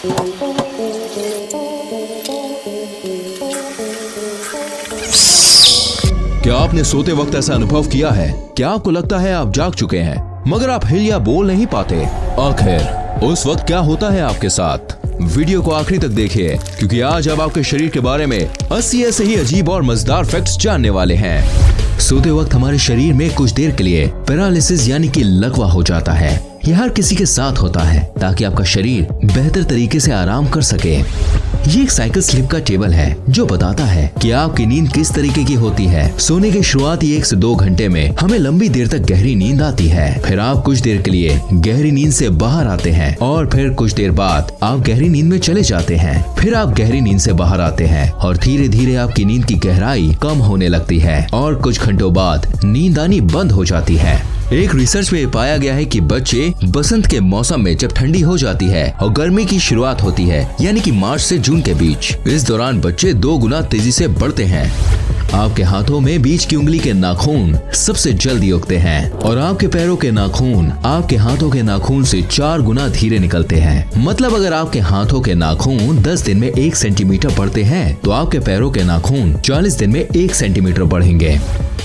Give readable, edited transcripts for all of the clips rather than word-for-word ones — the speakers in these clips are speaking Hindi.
क्या आपने सोते वक्त ऐसा अनुभव किया है? क्या आपको लगता है आप जाग चुके हैं मगर आप हिल या बोल नहीं पाते? आखिर उस वक्त क्या होता है आपके साथ? वीडियो को आखिरी तक देखिए, क्योंकि आज अब आपके शरीर के बारे में 80 ऐसे ही अजीब और मजेदार फैक्ट्स जानने वाले हैं। सोते वक्त हमारे शरीर में कुछ देर के लिए पैरालिसिस यानी कि लकवा हो जाता है। यह हर किसी के साथ होता है ताकि आपका शरीर बेहतर तरीके से आराम कर सके। ये एक साइकिल स्लिप का टेबल है जो बताता है कि आपकी नींद किस तरीके की होती है। सोने के शुरुआती 1 से 2 घंटे में हमें लंबी देर तक गहरी नींद आती है। फिर आप कुछ देर के लिए गहरी नींद से बाहर आते हैं और फिर कुछ देर बाद आप गहरी नींद में चले जाते हैं। फिर आप गहरी नींद से बाहर आते हैं और धीरे धीरे आपकी नींद की गहराई कम होने लगती है और कुछ घंटों बाद नींद आनी बंद हो जाती है। एक रिसर्च में पाया गया है कि बच्चे बसंत के मौसम में जब ठंडी हो जाती है और गर्मी की शुरुआत होती है यानी कि मार्च से जून के बीच, इस दौरान बच्चे 2 गुना तेजी से बढ़ते हैं। आपके हाथों में बीच की उंगली के नाखून सबसे जल्दी उगते हैं और आपके पैरों के नाखून आपके हाथों के नाखून से 4 गुना धीरे निकलते हैं। मतलब अगर आपके हाथों के नाखून 10 दिन में 1 सेंटीमीटर बढ़ते हैं तो आपके पैरों के नाखून 40 दिन में 1 सेंटीमीटर बढ़ेंगे।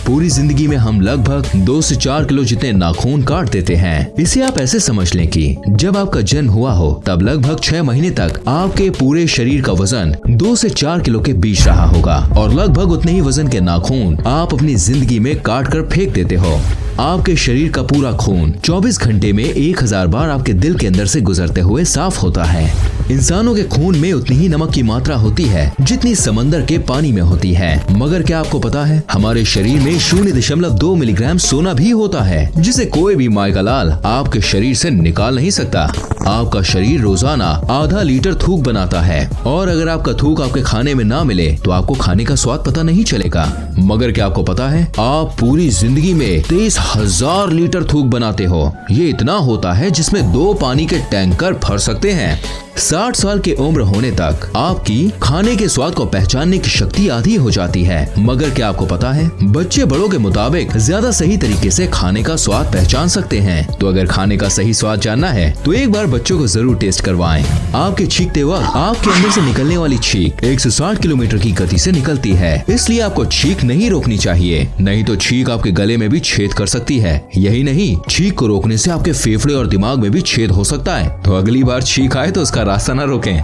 पूरी जिंदगी में हम लगभग 2 से 4 किलो जितने नाखून काट देते हैं। इसे आप ऐसे समझ लें कि जब आपका जन्म हुआ हो तब लगभग 6 महीने तक आपके पूरे शरीर का वजन 2 से 4 किलो के बीच रहा होगा और लगभग उतने ही वजन के नाखून आप अपनी जिंदगी में काट कर फेंक देते हो। आपके शरीर का पूरा खून 24 घंटे में 1000 बार आपके दिल के अंदर से गुजरते हुए साफ होता है। इंसानों के खून में उतनी ही नमक की मात्रा होती है जितनी समंदर के पानी में होती है। मगर क्या आपको पता है हमारे शरीर में 0.2 मिलीग्राम सोना भी होता है, जिसे कोई भी माय का लाल आपके शरीर से निकाल नहीं सकता। आपका शरीर रोजाना आधा लीटर थूक बनाता है और अगर आपका थूक आपके खाने में ना मिले तो आपको खाने का स्वाद पता नहीं चलेगा। मगर क्या आपको पता है आप पूरी जिंदगी में 23,000 लीटर थूक बनाते हो। ये इतना होता है जिसमें 2 पानी के टैंकर भर सकते हैं। 60 साल की उम्र होने तक आपकी खाने के स्वाद को पहचानने की शक्ति आधी हो जाती है। मगर क्या आपको पता है बच्चे बड़ों के मुताबिक ज्यादा सही तरीके से खाने का स्वाद पहचान सकते हैं। तो अगर खाने का सही स्वाद जानना है तो एक बार बच्चों को जरूर टेस्ट करवाएं। आपके छींकते वक्त आपके अंदर से निकलने वाली छींक 160 किलोमीटर की गति से निकलती है, इसलिए आपको छींक नहीं रोकनी चाहिए, नहीं तो छींक आपके गले में भी छेद कर सकती है। यही नहीं, छींक को रोकने से आपके फेफड़े और दिमाग में भी छेद हो सकता है। तो अगली बार छींक आए तो उसका रास्ता न रोकें।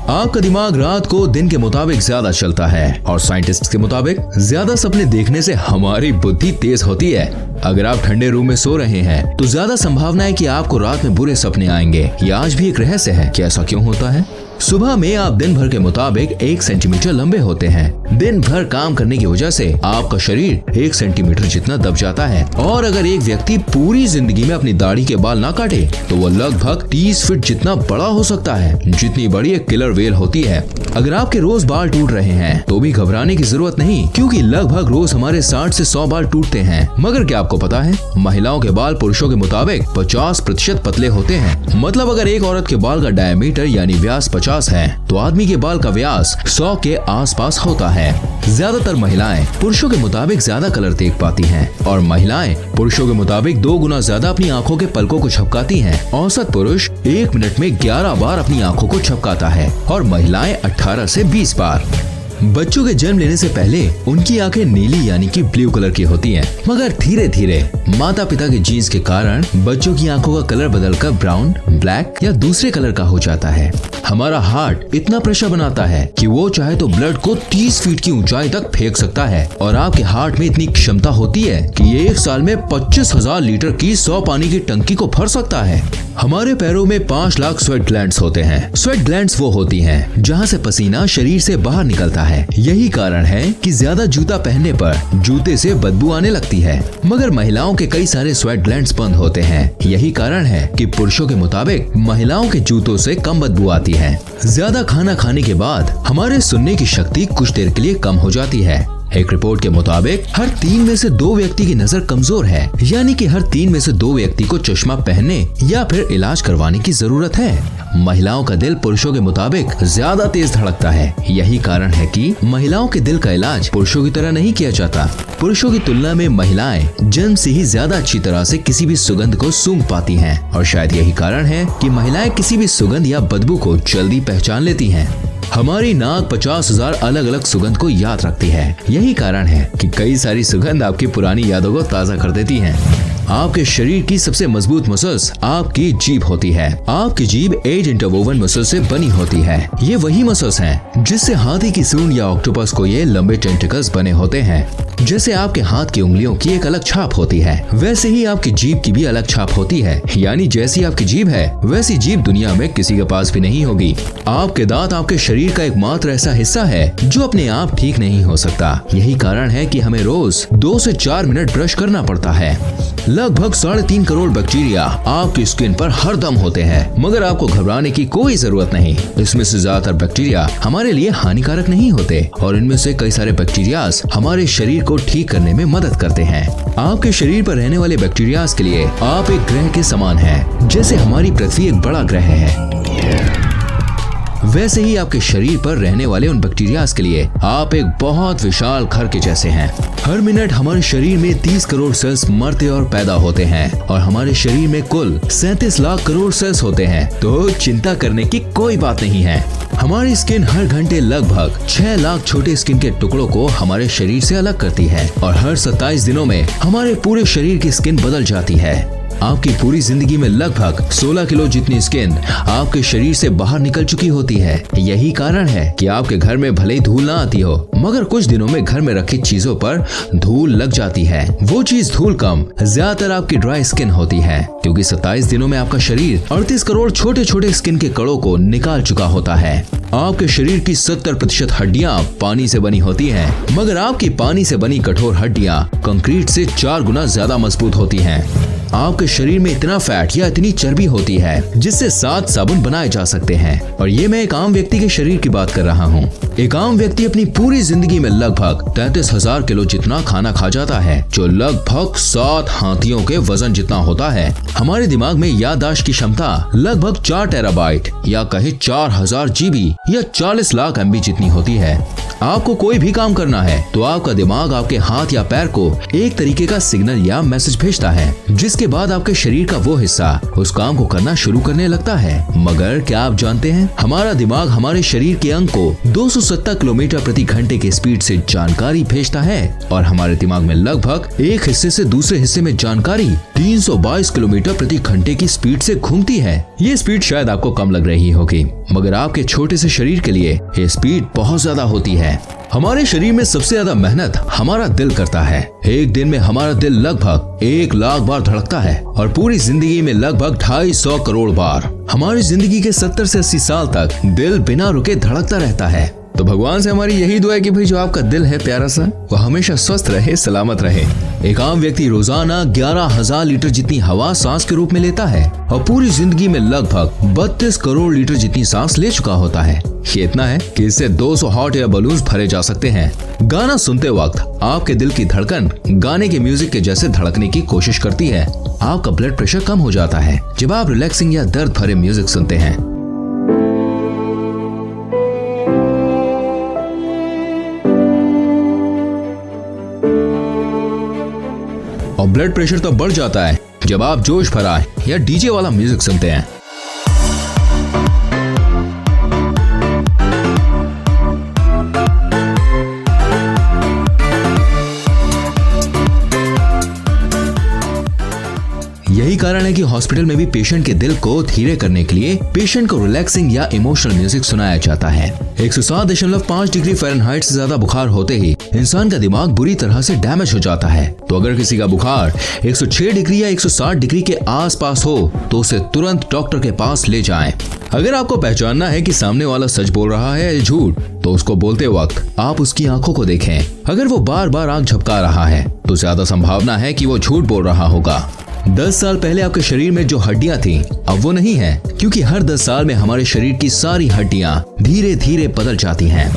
आपका दिमाग रात को दिन के मुताबिक ज्यादा चलता है और साइंटिस्ट के मुताबिक ज्यादा सपने देखने से हमारी बुद्धि तेज होती है। अगर आप ठंडे रूम में सो रहे हैं तो ज्यादा संभावना है कि आपको रात में बुरे सपने आएंगे। ये आज भी एक रहस्य है कि ऐसा क्यों होता है। सुबह में आप दिन भर के मुताबिक 1 सेंटीमीटर लंबे होते हैं। दिन भर काम करने की वजह से आपका शरीर 1 सेंटीमीटर जितना दब जाता है और अगर एक व्यक्ति पूरी जिंदगी में अपनी दाढ़ी के बाल ना काटे तो वो लगभग 30 फीट जितना बड़ा हो सकता है, जितनी बड़ी एक किलर वेल होती है। अगर आपके रोज बाल टूट रहे हैं तो भी घबराने की जरूरत नहीं, क्योंकि लगभग रोज हमारे 60 से 100 बाल टूटते हैं। मगर क्या आपको पता है महिलाओं के बाल पुरुषों के मुताबिक 50% पतले होते हैं। मतलब अगर एक औरत के बाल का डायमीटर यानी व्यास 50 है तो आदमी के बाल का व्यास 100 के आसपास होता है। ज्यादातर महिलाएं पुरुषों के मुताबिक ज्यादा कलर देख पाती हैं और महिलाएं पुरुषों के मुताबिक 2 गुना ज्यादा अपनी आंखों के पलकों को झपकाती हैं। औसत पुरुष 1 मिनट में 11 बार अपनी आंखों को झपकाता है और महिलाएं 18 से 20 बार। बच्चों के जन्म लेने से पहले उनकी आंखें नीली यानी कि ब्लू कलर की होती हैं, मगर धीरे धीरे माता पिता के जीन्स के कारण बच्चों की आंखों का कलर बदलकर ब्राउन, ब्लैक या दूसरे कलर का हो जाता है। हमारा हार्ट इतना प्रेशर बनाता है कि वो चाहे तो ब्लड को 30 फीट की ऊंचाई तक फेंक सकता है और आपके हार्ट में इतनी क्षमता होती है कि ये 1 साल में 25,000 लीटर की 100 पानी की टंकी को भर सकता है। हमारे पैरों में 5 लाख स्वेट ग्लैंड्स होते हैं। स्वेट ग्लैंड्स वो होती हैं जहाँ से पसीना शरीर से बाहर निकलता है। यही कारण है कि ज्यादा जूता पहनने पर जूते से बदबू आने लगती है। मगर महिलाओं के कई सारे स्वेट ग्लैंड्स बंद होते हैं। यही कारण है कि पुरुषों के मुताबिक महिलाओं के जूतों से कम बदबू आती है। ज्यादा खाना खाने के बाद हमारे सुनने की शक्ति कुछ देर के लिए कम हो जाती है। एक रिपोर्ट के मुताबिक हर 3 में से 2 व्यक्ति की नजर कमजोर है, यानी कि हर 3 में से 2 व्यक्ति को चश्मा पहनने या फिर इलाज करवाने की जरूरत है। महिलाओं का दिल पुरुषों के मुताबिक ज्यादा तेज धड़कता है। यही कारण है कि महिलाओं के दिल का इलाज पुरुषों की तरह नहीं किया जाता। पुरुषों की तुलना में महिलाएं जन्म से ही ज्यादा अच्छी तरह से किसी भी सुगंध को सूंघ पाती हैं और शायद यही कारण है कि महिलाएं किसी भी सुगंध या बदबू को जल्दी पहचान लेती हैं। हमारी नाक 50,000 अलग अलग सुगंध को याद रखती है। यही कारण है कि कई सारी सुगंध आपकी पुरानी यादों को ताज़ा कर देती हैं। आपके शरीर की सबसे मजबूत मसल्स आपकी जीभ होती है। आपकी जीभ 8 इंटरवोवन मसल से बनी होती है। ये वही मसल्स हैं जिससे हाथी की सूंड या ऑक्टोपस को ये लंबे टेंटिकल्स बने होते हैं। जैसे आपके हाथ की उंगलियों की एक अलग छाप होती है, वैसे ही आपकी जीभ की भी अलग छाप होती है। यानी जैसी आपकी जीभ है वैसी जीभ दुनिया में किसी के पास भी नहीं होगी। आपके दांत आपके शरीर का एकमात्र ऐसा हिस्सा है जो अपने आप ठीक नहीं हो सकता। यही कारण है कि हमें रोज 2 से 4 मिनट ब्रश करना पड़ता है। लगभग 3.5 करोड़ बैक्टीरिया आपकी स्किन पर हर दम होते हैं, मगर आपको घबराने की कोई जरूरत नहीं। इसमें से ज्यादातर बैक्टीरिया हमारे लिए हानिकारक नहीं होते और इनमें से कई सारे बैक्टीरियाज हमारे शरीर को ठीक करने में मदद करते हैं। आपके शरीर पर रहने वाले बैक्टीरियाज के लिए आप एक ग्रह के समान हैं। जैसे हमारी पृथ्वी एक बड़ा ग्रह है, वैसे ही आपके शरीर पर रहने वाले उन बैक्टीरियाज के लिए आप एक बहुत विशाल घर के जैसे हैं। हर मिनट हमारे शरीर में 30 करोड़ सेल्स मरते और पैदा होते हैं और हमारे शरीर में कुल 37 लाख करोड़ सेल्स होते हैं। तो चिंता करने की कोई बात नहीं है। हमारी स्किन हर घंटे लगभग 6 लाख छोटे स्किन के टुकड़ों को हमारे शरीर से अलग करती है और हर 27 दिनों में हमारे पूरे शरीर की स्किन बदल जाती है। आपकी पूरी जिंदगी में लगभग 16 किलो जितनी स्किन आपके शरीर से बाहर निकल चुकी होती है। यही कारण है कि आपके घर में भले ही धूल ना आती हो, मगर कुछ दिनों में घर में रखी चीजों पर धूल लग जाती है। वो चीज धूल कम ज्यादातर आपकी ड्राई स्किन होती है, क्योंकि 27 दिनों में आपका शरीर 38 करोड़ छोटे छोटे स्किन के कणों को निकाल चुका होता है। आपके शरीर की 70% हड्डियां पानी से बनी होती हैं, मगर आपकी पानी से बनी कठोर हड्डियां कंक्रीट से 4 गुना ज्यादा मजबूत होती हैं। आपके शरीर में इतना फैट या इतनी चर्बी होती है जिससे 7 साबुन बनाए जा सकते हैं। और ये मैं एक आम व्यक्ति के शरीर की बात कर रहा हूँ। एक आम व्यक्ति अपनी पूरी जिंदगी में लगभग 33,000 किलो जितना खाना खा जाता है, जो लगभग 7 हाथियों के वजन जितना होता है। हमारे दिमाग में याददाश्त की क्षमता लगभग 4 टेराबाइट या कहे 4000 जीबी या 40 लाख MB जितनी होती है। आपको कोई भी काम करना है तो आपका दिमाग आपके हाथ या पैर को एक तरीके का सिग्नल या मैसेज भेजता है, जिसके बाद आपके शरीर का वो हिस्सा उस काम को करना शुरू करने लगता है। मगर क्या आप जानते हैं, हमारा दिमाग हमारे शरीर के अंग को 270 किलोमीटर प्रति घंटे की स्पीड से जानकारी भेजता है और हमारे दिमाग में लगभग एक हिस्से से दूसरे हिस्से में जानकारी 322 किलोमीटर प्रति घंटे की स्पीड से घूमती है। ये स्पीड शायद आपको कम लग रही होगी, मगर आपके छोटे से शरीर के लिए ये स्पीड बहुत ज्यादा होती है। हमारे शरीर में सबसे ज्यादा मेहनत हमारा दिल करता है। एक दिन में हमारा दिल लगभग 1 लाख बार धड़कता है और पूरी जिंदगी में लगभग 250 करोड़ बार। हमारी जिंदगी के 70 से 80 साल तक दिल बिना रुके धड़कता रहता है। तो भगवान से हमारी यही दुआ है कि भाई जो आपका दिल है प्यारा सा, वो हमेशा स्वस्थ रहे, सलामत रहे। एक आम व्यक्ति रोजाना 11,000 लीटर जितनी हवा सांस के रूप में लेता है और पूरी जिंदगी में लगभग 32 करोड़ लीटर जितनी सांस ले चुका होता है। ये इतना है कि इससे 200 हॉट एयर बलून्स भरे जा सकते हैं। गाना सुनते वक्त आपके दिल की धड़कन गाने के म्यूजिक के जैसे धड़कने की कोशिश करती है। आपका ब्लड प्रेशर कम हो जाता है जब आप रिलैक्सिंग या दर्द भरे म्यूजिक सुनते हैं। और ब्लड प्रेशर तो बढ़ जाता है जब आप जोश भरा या डीजे वाला म्यूजिक सुनते हैं। यही कारण है कि हॉस्पिटल में भी पेशेंट के दिल को धीरे करने के लिए पेशेंट को रिलैक्सिंग या इमोशनल म्यूजिक सुनाया जाता है। 107.5 डिग्री फ़ारेनहाइट से ज्यादा बुखार होते ही इंसान का दिमाग बुरी तरह से डैमेज हो जाता है। तो अगर किसी का बुखार 106 डिग्री या 160 डिग्री के आसपास हो तो उसे तुरंत डॉक्टर के पास ले जाएं। अगर आपको पहचानना है कि सामने वाला सच बोल रहा है या झूठ, तो उसको बोलते वक्त आप उसकी आंखों को देखें। अगर वो बार बार आंख झपका रहा है तो ज्यादा संभावना है कि वो झूठ बोल रहा होगा। 10 साल पहले आपके शरीर में जो हड्डियां थी अब वो नहीं है, क्योंकि हर 10 साल में हमारे शरीर की सारी हड्डियां धीरे धीरे बदल जाती हैं।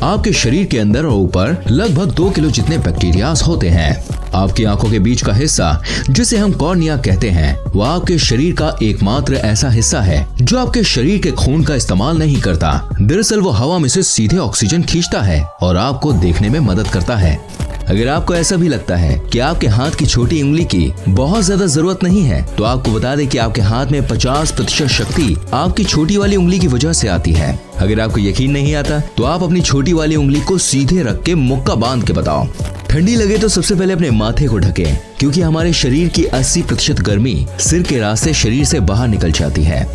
आपके शरीर के अंदर और ऊपर लगभग 2 किलो जितने बैक्टीरियाज होते हैं। आपकी आंखों के बीच का हिस्सा जिसे हम कॉर्निया कहते हैं वो आपके शरीर का एकमात्र ऐसा हिस्सा है जो आपके शरीर के खून का इस्तेमाल नहीं करता। दरअसल वो हवा में से सीधे ऑक्सीजन खींचता है और आपको देखने में मदद करता है। अगर आपको ऐसा भी लगता है कि आपके हाथ की छोटी उंगली की बहुत ज्यादा जरूरत नहीं है तो आपको बता दें कि आपके हाथ में 50% शक्ति आपकी छोटी वाली उंगली की वजह से आती है। अगर आपको यकीन नहीं आता तो आप अपनी छोटी वाली उंगली को सीधे रख के मुक्का बांध के बताओ। ठंडी लगे तो सबसे पहले अपने माथे को ढकें, क्योंकि हमारे शरीर की 80% गर्मी सिर के रास्ते शरीर से बाहर निकल जाती है।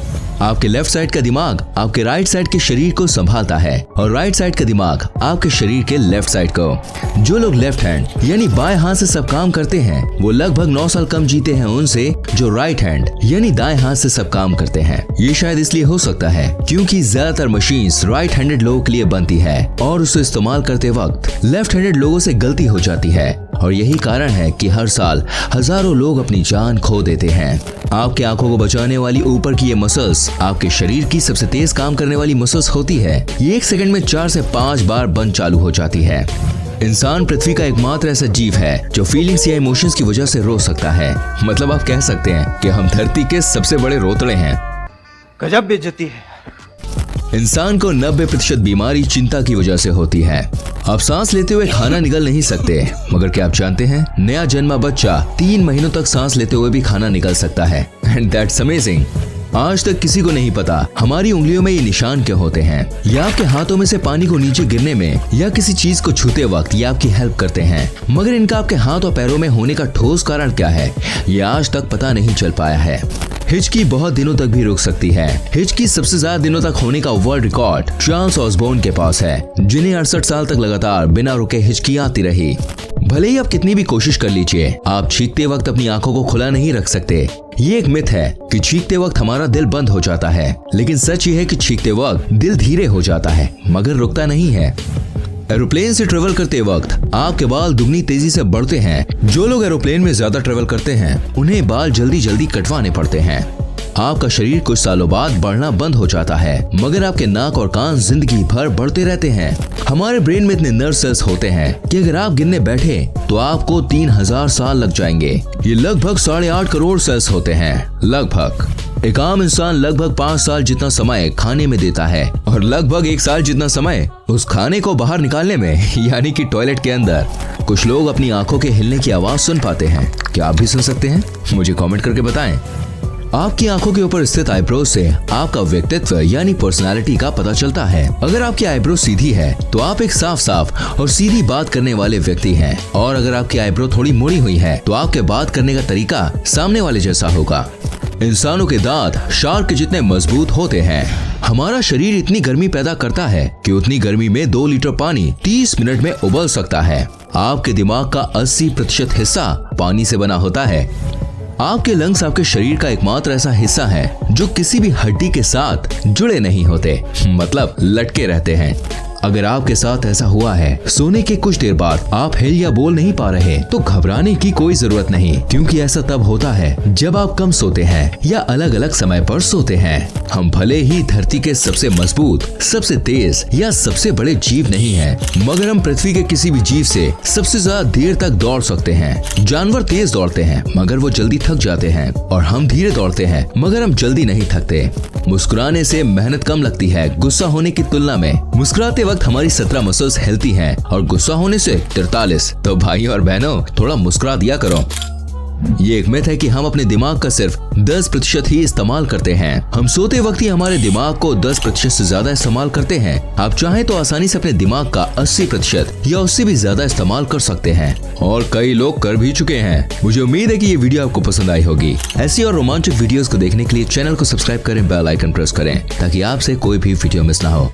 आपके लेफ्ट साइड का दिमाग आपके राइट साइड के शरीर को संभालता है और राइट साइड का दिमाग आपके शरीर के लेफ्ट साइड को। जो लोग लेफ्ट हैंड यानी बाएं हाथ से सब काम करते हैं वो लगभग 9 साल कम जीते हैं उनसे जो राइट हैंड यानी दाएं हाथ से सब काम करते हैं। ये शायद इसलिए हो सकता है क्योंकि ज्यादातर मशीन्स राइट हैंडेड लोगों के लिए बनती है और उसे इस्तेमाल करते वक्त लेफ्ट हैंडेड लोगों से गलती हो जाती है और यही कारण है कि हर साल हजारों लोग अपनी जान खो देते हैं। आपकी आंखों को बचाने वाली ऊपर की ये मसल्स आपके शरीर की सबसे तेज काम करने वाली मसल्स होती है। ये 1 सेकंड में 4 से 5 बार बंद चालू हो जाती है। इंसान पृथ्वी का एकमात्र ऐसा जीव है जो फीलिंग्स या इमोशंस की वजह से रो सकता है। मतलब आप कह सकते हैं कि हम धरती के सबसे बड़े रोतड़े हैं। गजब बेइज्जती है। इंसान को 90% बीमारी चिंता की वजह से होती है। आप सांस लेते हुए खाना निगल नहीं सकते, मगर क्या आप जानते हैं नया जन्मा बच्चा 3 महीनों तक सांस लेते हुए भी खाना निगल सकता है। And that's amazing. आज तक किसी को नहीं पता हमारी उंगलियों में ये निशान क्यों होते हैं। या आपके हाथों में से पानी को नीचे गिरने में या किसी चीज को छूते वक्त ये आपकी हेल्प करते हैं, मगर इनका आपके हाथ और पैरों में होने का ठोस कारण क्या है ये आज तक पता नहीं चल पाया है। हिचकी बहुत दिनों तक भी रुक सकती है। हिचकी सबसे ज्यादा दिनों तक होने का वर्ल्ड रिकॉर्ड चार्ल्स ऑसबोर्न के पास है, जिन्हें 68 साल तक लगातार बिना रुके हिचकी आती रही। भले ही आप कितनी भी कोशिश कर लीजिए, आप चीखते वक्त अपनी आंखों को खुला नहीं रख सकते। ये एक मिथ है कि चीखते वक्त हमारा दिल बंद हो जाता है, लेकिन सच ये है कि चीखते वक्त दिल धीरे हो जाता है मगर रुकता नहीं है। एरोप्लेन से ट्रेवल करते वक्त आपके बाल दुगनी तेजी से बढ़ते हैं। जो लोग एरोप्लेन में ज्यादा ट्रेवल करते हैं उन्हें बाल जल्दी जल्दी कटवाने पड़ते हैं। आपका शरीर कुछ सालों बाद बढ़ना बंद हो जाता है, मगर आपके नाक और कान जिंदगी भर बढ़ते रहते हैं। हमारे ब्रेन में इतने नर्व सेल्स होते हैं कि अगर आप गिनने बैठे तो आपको 3000 साल लग जाएंगे। ये लगभग 8.5 करोड़ सेल्स होते हैं। लगभग एक आम इंसान लगभग 5 साल जितना समय खाने में देता है और लगभग 1 साल जितना समय उस खाने को बाहर निकालने में, यानी कि टॉयलेट के अंदर। कुछ लोग अपनी आंखों के हिलने की आवाज सुन पाते हैं। क्या आप भी सुन सकते हैं? मुझे कमेंट करके बताएं। आपकी आंखों के ऊपर स्थित आईब्रो से आपका व्यक्तित्व यानी पर्सनालिटी का पता चलता है। अगर आपकी आईब्रो सीधी है तो आप एक साफ साफ और सीधी बात करने वाले व्यक्ति हैं, और अगर आपकी आईब्रो थोड़ी मुड़ी हुई है तो आपके बात करने का तरीका सामने वाले जैसा होगा। इंसानों के दांत शार्क के जितने मजबूत होते हैं। हमारा शरीर इतनी गर्मी पैदा करता है कि उतनी गर्मी में 2 लीटर पानी 30 मिनट में उबल सकता है। आपके दिमाग का 80% हिस्सा पानी से बना होता है। आपके लंग्स आपके शरीर का एकमात्र ऐसा हिस्सा है जो किसी भी हड्डी के साथ जुड़े नहीं होते, मतलब लटके रहते हैं। अगर आपके साथ ऐसा हुआ है, सोने के कुछ देर बाद आप हिल या बोल नहीं पा रहे, तो घबराने की कोई जरूरत नहीं, क्योंकि ऐसा तब होता है जब आप कम सोते हैं या अलग अलग समय पर सोते हैं। हम भले ही धरती के सबसे मजबूत, सबसे तेज या सबसे बड़े जीव नहीं हैं, मगर हम पृथ्वी के किसी भी जीव से सबसे ज्यादा देर तक दौड़ सकते हैं। जानवर तेज दौड़ते हैं मगर वो जल्दी थक जाते हैं, और हम धीरे दौड़ते हैं मगर हम जल्दी नहीं थकते। मुस्कुराने से मेहनत कम लगती है गुस्सा होने की तुलना में। मुस्कुराते वक्त हमारी 17 मसल्स हिलती हैं और गुस्सा होने से 43। तो भाइयों और बहनों, थोड़ा मुस्कुरा दिया करो। ये एक मिथ है कि हम अपने दिमाग का सिर्फ 10% ही इस्तेमाल करते हैं। हम सोते वक्त ही हमारे दिमाग को 10% से ज्यादा इस्तेमाल करते हैं। आप चाहें तो आसानी से अपने दिमाग का 80% या उससे भी ज्यादा इस्तेमाल कर सकते हैं, और कई लोग कर भी चुके हैं। मुझे उम्मीद है कि ये वीडियो आपको पसंद आई होगी। ऐसी और रोमांचक वीडियोस को देखने के लिए चैनल को सब्सक्राइब करें, बेल आइकन प्रेस करें, ताकि आपसे कोई भी वीडियो मिस ना हो।